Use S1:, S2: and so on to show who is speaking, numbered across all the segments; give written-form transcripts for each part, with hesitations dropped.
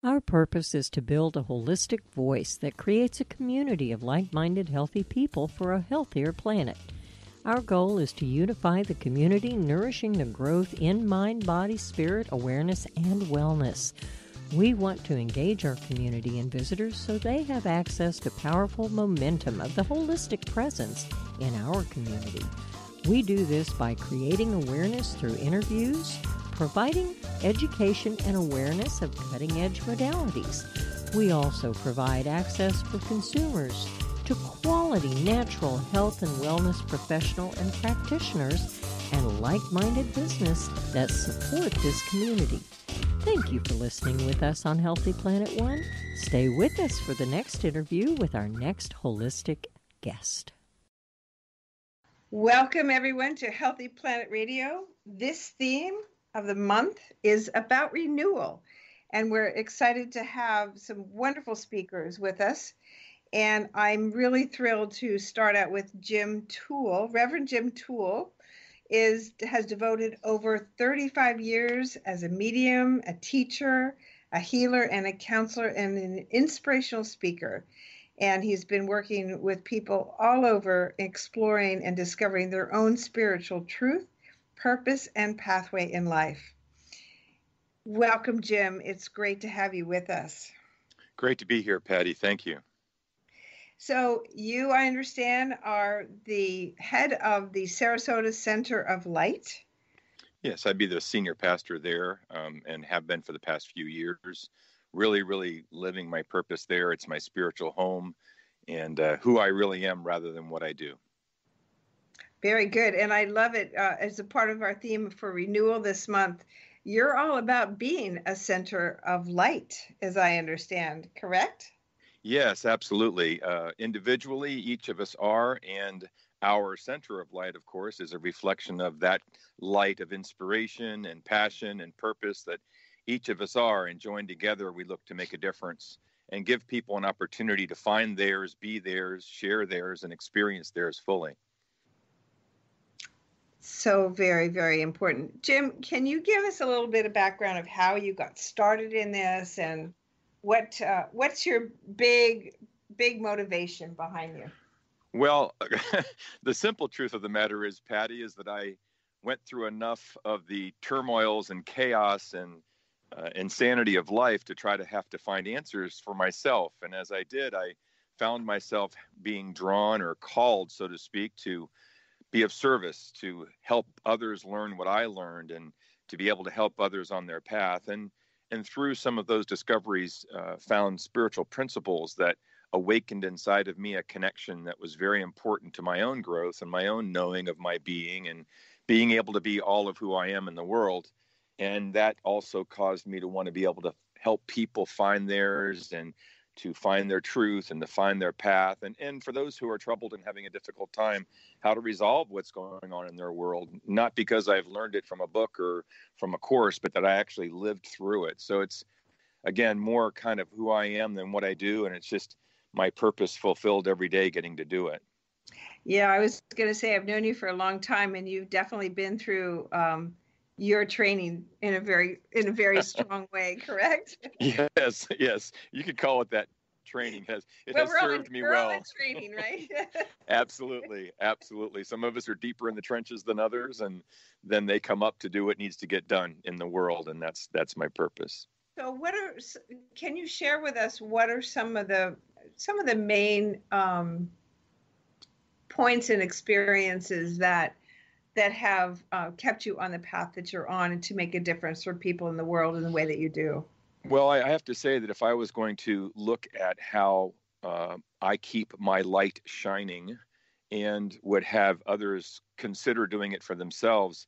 S1: Our purpose is to build a holistic voice that creates a community of like-minded, healthy people for a healthier planet. Our goal is to unify the community, nourishing the growth in mind, body, spirit, awareness, and wellness. We want to engage our community and visitors so they have access to powerful momentum of the holistic presence in our community. We do this by creating awareness through interviews, providing education and awareness of cutting-edge modalities. We also provide access for consumers to quality natural health and wellness professional and practitioners and like-minded business that support this community. Thank you for listening with us on Healthy Planet One. Stay with us for the next interview with our next holistic guest.
S2: Welcome, everyone, to Healthy Planet Radio. This theme of the month is about renewal, and we're excited to have some wonderful speakers with us. And I'm really thrilled to start out with Jim Toole. Reverend Jim Toole has devoted over 35 years as a medium, a teacher, a healer, and a counselor, and an inspirational speaker. And he's been working with people all over, exploring and discovering their own spiritual truth, purpose, and pathway in life. Welcome, Jim. It's great to have you with us.
S3: Great to be here, Patty. Thank you.
S2: So you, I understand, are the head of the Sarasota Center of Light.
S3: Yes, I'd be the senior pastor there and have been for the past few years. Really living my purpose there. It's my spiritual home and who I really am rather than what I do.
S2: Very good. And I love it as a part of our theme for renewal this month. You're all about being a center of light, as I understand, correct?
S3: Yes, absolutely. Individually, each of us are, and our center of light, of course, is a reflection of that light of inspiration and passion and purpose that each of us are, and joined together, we look to make a difference and give people an opportunity to find theirs, be theirs, share theirs, and experience theirs fully.
S2: So very, very important. Jim, can you give us a little bit of background of how you got started in this and what's your big motivation behind you?
S3: Well, the simple truth of the matter is, Patty, is that I went through enough of the turmoils and chaos and insanity of life to try to have to find answers for myself. And as I did, I found myself being drawn or called, so to speak, to be of service, to help others learn what I learned and to be able to help others on their path. And through some of those discoveries, found spiritual principles that awakened inside of me a connection that was very important to my own growth and my own knowing of my being and being able to be all of who I am in the world. And that also caused me to want to be able to help people find theirs and to find their truth and to find their path. And for those who are troubled and having a difficult time, how to resolve what's going on in their world, not because I've learned it from a book or from a course, but that I actually lived through it. So it's, again, more kind of who I am than what I do. And it's just my purpose fulfilled every day getting to do it.
S2: Yeah, I was going to say, I've known you for a long time, and you've definitely been through your training in a very strong way, correct?
S3: Yes. You could call it that. Training has served me well.
S2: We're all in training, right?
S3: Absolutely. Some of us are deeper in the trenches than others, and then they come up to do what needs to get done in the world, and that's my purpose.
S2: So, can you share with us what are some of the main points and experiences that have kept you on the path that you're on and to make a difference for people in the world in the way that you do?
S3: Well, I have to say that if I was going to look at how I keep my light shining and would have others consider doing it for themselves,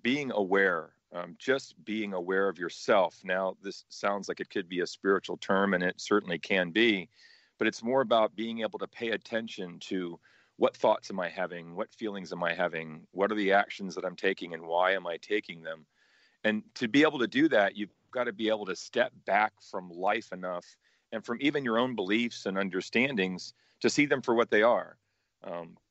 S3: being aware, just being aware of yourself. Now, this sounds like it could be a spiritual term, and it certainly can be, but it's more about being able to pay attention to what thoughts am I having, what feelings am I having, what are the actions that I'm taking, and why am I taking them? And to be able to do that, you've got to be able to step back from life enough and from even your own beliefs and understandings to see them for what they are.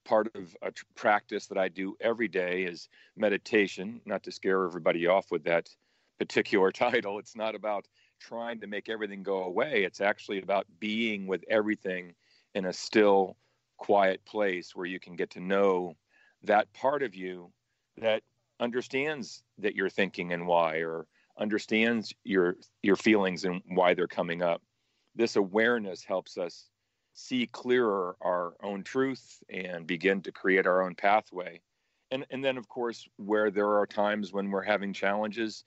S3: Part of a practice that I do every day is meditation, not to scare everybody off with that particular title. It's not about trying to make everything go away. It's actually about being with everything in a still, quiet place where you can get to know that part of you that understands that you're thinking and why, or understands your feelings and why they're coming up. This awareness helps us see clearer our own truth and begin to create our own pathway. And then, of course, where there are times when we're having challenges,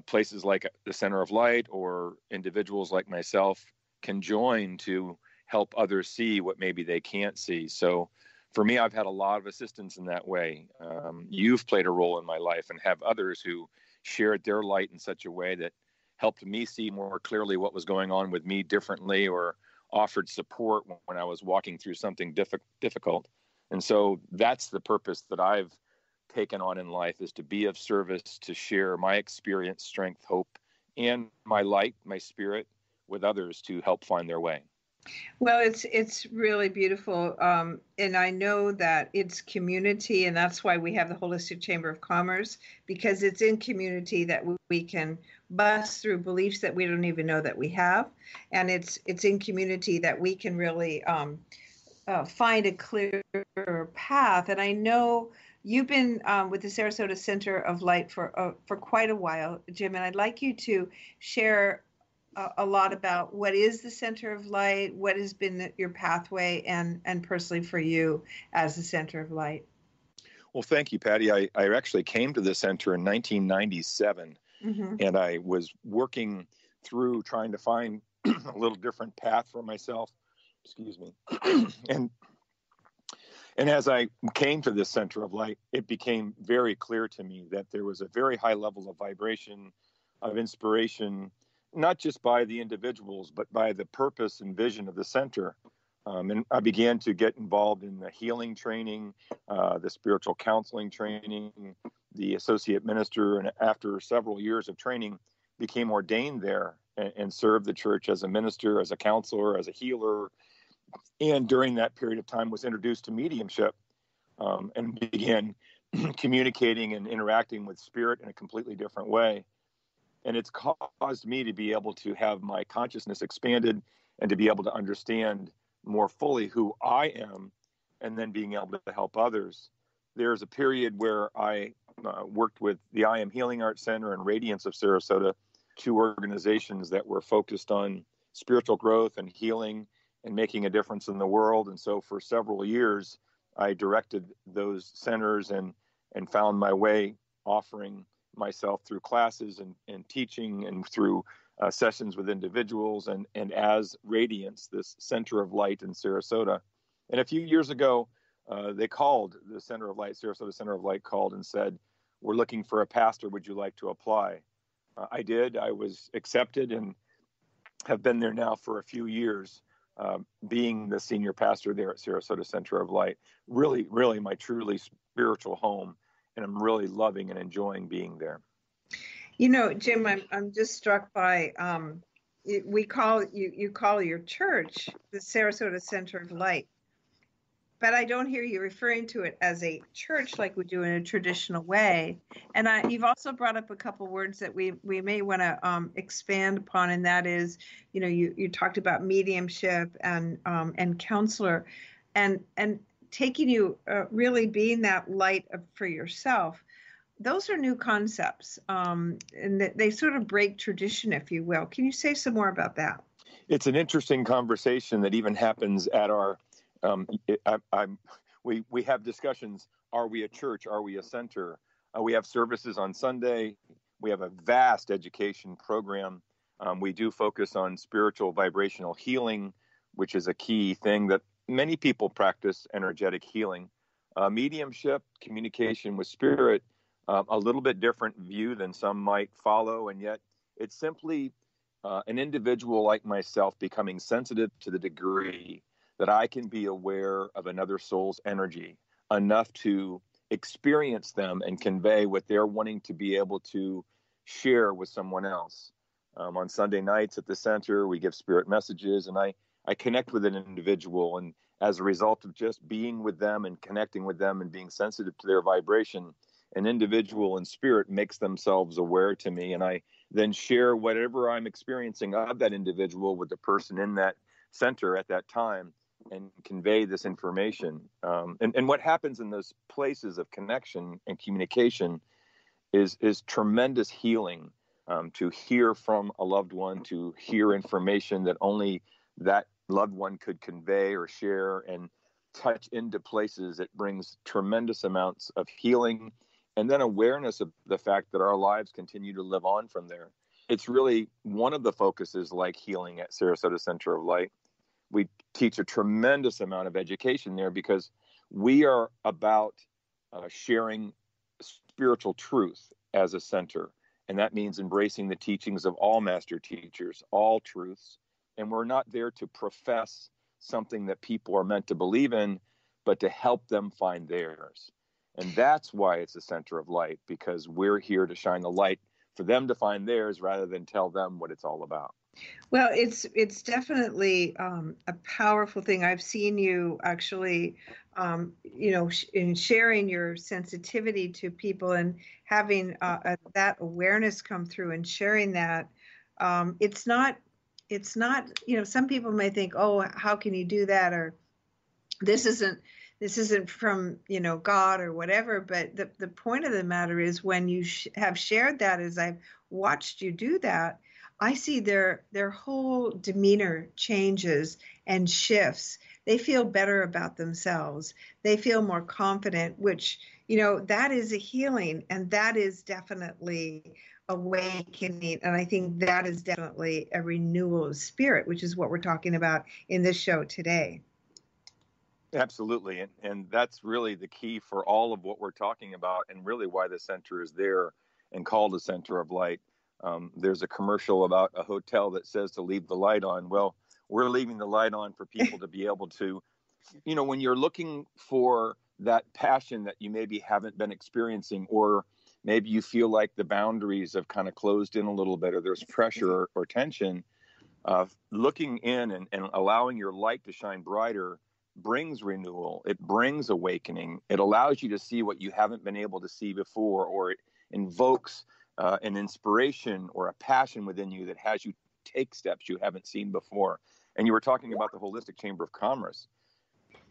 S3: places like the Center of Light or individuals like myself can join to help others see what maybe they can't see. So for me, I've had a lot of assistance in that way. You've played a role in my life and have others who shared their light in such a way that helped me see more clearly what was going on with me differently, or offered support when I was walking through something difficult. And so that's the purpose that I've taken on in life, is to be of service, to share my experience, strength, hope, and my light, my spirit with others to help find their way.
S2: Well, it's really beautiful, and I know that it's community, and that's why we have the Holistic Chamber of Commerce, because it's in community that we can bust through beliefs that we don't even know that we have, and it's in community that we can really find a clearer path. And I know you've been with the Sarasota Center of Light for quite a while, Jim, and I'd like you to share a lot about what is the Center of Light, what has been your pathway, and personally for you as the Center of Light.
S3: Well, thank you, Patty. I actually came to the center in 1997, and I was working through trying to find a little different path for myself. Excuse me. and as I came to this Center of Light, it became very clear to me that there was a very high level of vibration, of inspiration, not just by the individuals, but by the purpose and vision of the center. And I began to get involved in the healing training, the spiritual counseling training, the associate minister, and after several years of training, became ordained there and served the church as a minister, as a counselor, as a healer. And during that period of time was introduced to mediumship, and began communicating and interacting with spirit in a completely different way. And it's caused me to be able to have my consciousness expanded and to be able to understand more fully who I am, and then being able to help others. There's a period where I worked with the I Am Healing Arts Center and Radiance of Sarasota, two organizations that were focused on spiritual growth and healing and making a difference in the world. And so for several years, I directed those centers and found my way offering myself through classes and teaching, and through sessions with individuals, and as Radiance, this Center of Light in Sarasota. And a few years ago, they called, the Center of Light, Sarasota Center of Light called and said, "We're looking for a pastor. Would you like to apply?" I did. I was accepted and have been there now for a few years, being the senior pastor there at Sarasota Center of Light. Really, really my truly spiritual home. And I'm really loving and enjoying being there.
S2: You know, Jim, I'm just struck by you call your church the Sarasota Center of Light, but I don't hear you referring to it as a church like we do in a traditional way. And you've also brought up a couple words that we may want to expand upon, and that is, you know, you talked about mediumship and counselor, and taking you really being that light for yourself. Those are new concepts, and they sort of break tradition, if you will. Can you say some more about that?
S3: It's an interesting conversation that even happens at our, we have discussions. Are we a church? Are we a center? We have services on Sunday. We have a vast education program. We do focus on spiritual vibrational healing, which is a key thing that many people practice, energetic healing. Mediumship, communication with spirit, a little bit different view than some might follow, and yet it's simply an individual like myself becoming sensitive to the degree that I can be aware of another soul's energy enough to experience them and convey what they're wanting to be able to share with someone else. On Sunday nights at the center, we give spirit messages, and I connect with an individual, and as a result of just being with them and connecting with them and being sensitive to their vibration, an individual in spirit makes themselves aware to me, and I then share whatever I'm experiencing of that individual with the person in that center at that time and convey this information. And what happens in those places of connection and communication is tremendous healing, to hear from a loved one, to hear information that only that loved one could convey or share and touch into places. It brings tremendous amounts of healing and then awareness of the fact that our lives continue to live on from there. It's really one of the focuses, like healing at Sarasota Center of Light. We teach a tremendous amount of education there because we are about sharing spiritual truth as a center. And that means embracing the teachings of all master teachers, all truths. And we're not there to profess something that people are meant to believe in, but to help them find theirs. And that's why it's a center of light, because we're here to shine the light for them to find theirs rather than tell them what it's all about.
S2: Well, it's definitely a powerful thing. I've seen you actually, in sharing your sensitivity to people and having that awareness come through and sharing that. It's not, some people may think, oh, how can you do that? Or this isn't from, God or whatever. But the point of the matter is when you have shared that, as I've watched you do that, I see their whole demeanor changes and shifts. They feel better about themselves. They feel more confident, which, that is a healing, and that is definitely awakening. And I think that is definitely a renewal of spirit, which is what we're talking about in this show today.
S3: Absolutely. And that's really the key for all of what we're talking about, and really why the center is there and called a Center of Light. There's a commercial about a hotel that says to leave the light on. Well, we're leaving the light on for people to be able to, when you're looking for that passion that you maybe haven't been experiencing, or maybe you feel like the boundaries have kind of closed in a little bit, or there's pressure or tension, looking in and allowing your light to shine brighter brings renewal. It brings awakening. It allows you to see what you haven't been able to see before, or it invokes an inspiration or a passion within you that has you take steps you haven't seen before. And you were talking about the Holistic Chamber of Commerce,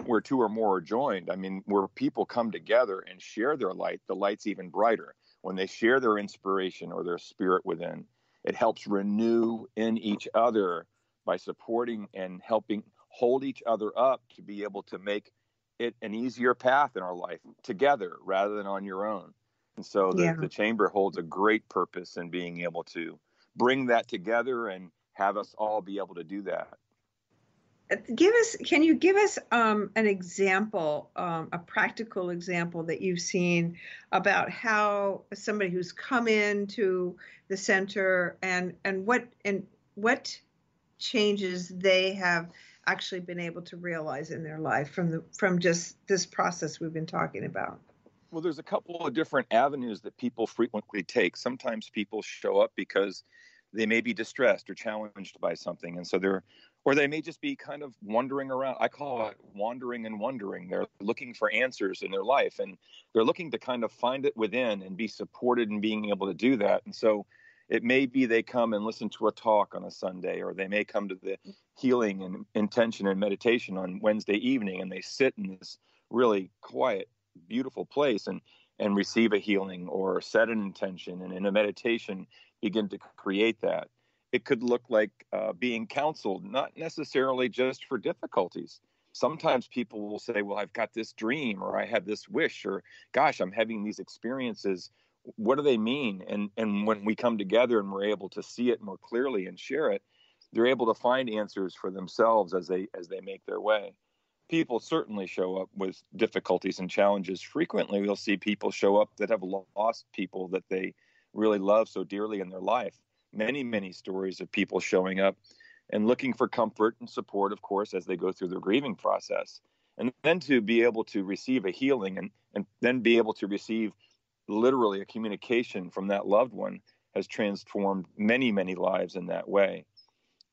S3: where two or more are joined. I mean, where people come together and share their light, the light's even brighter. When they share their inspiration or their spirit within, it helps renew in each other by supporting and helping hold each other up to be able to make it an easier path in our life together rather than on your own. And so the chamber holds a great purpose in being able to bring that together and have us all be able to do that.
S2: Can you give us an example, a practical example that you've seen about how somebody who's come into the center and what changes they have actually been able to realize in their life from just this process we've been talking about?
S3: Well, there's a couple of different avenues that people frequently take. Sometimes people show up because they may be distressed or challenged by something. And so or they may just be kind of wandering around. I call it wandering and wondering. They're looking for answers in their life, and they're looking to kind of find it within and be supported in being able to do that. And so it may be they come and listen to a talk on a Sunday, or they may come to the healing and intention and meditation on Wednesday evening, and they sit in this really quiet, beautiful place and receive a healing, or set an intention, and in a meditation begin to create that. It could look like being counseled, not necessarily just for difficulties. Sometimes people will say, well, I've got this dream, or I have this wish, or gosh, I'm having these experiences. What do they mean? And when we come together and we're able to see it more clearly and share it, they're able to find answers for themselves as they make their way. People certainly show up with difficulties and challenges. Frequently, we'll see people show up that have lost people that they really love so dearly in their life. Many, many stories of people showing up and looking for comfort and support, of course, as they go through their grieving process. And then to be able to receive a healing and then be able to receive literally a communication from that loved one has transformed many, many lives in that way,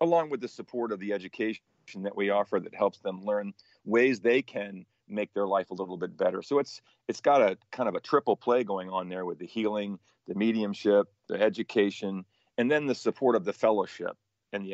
S3: along with the support of the education that we offer that helps them learn ways they can make their life a little bit better. So it's got a kind of a triple play going on there with the healing, the mediumship, the education, and then the support of the fellowship and the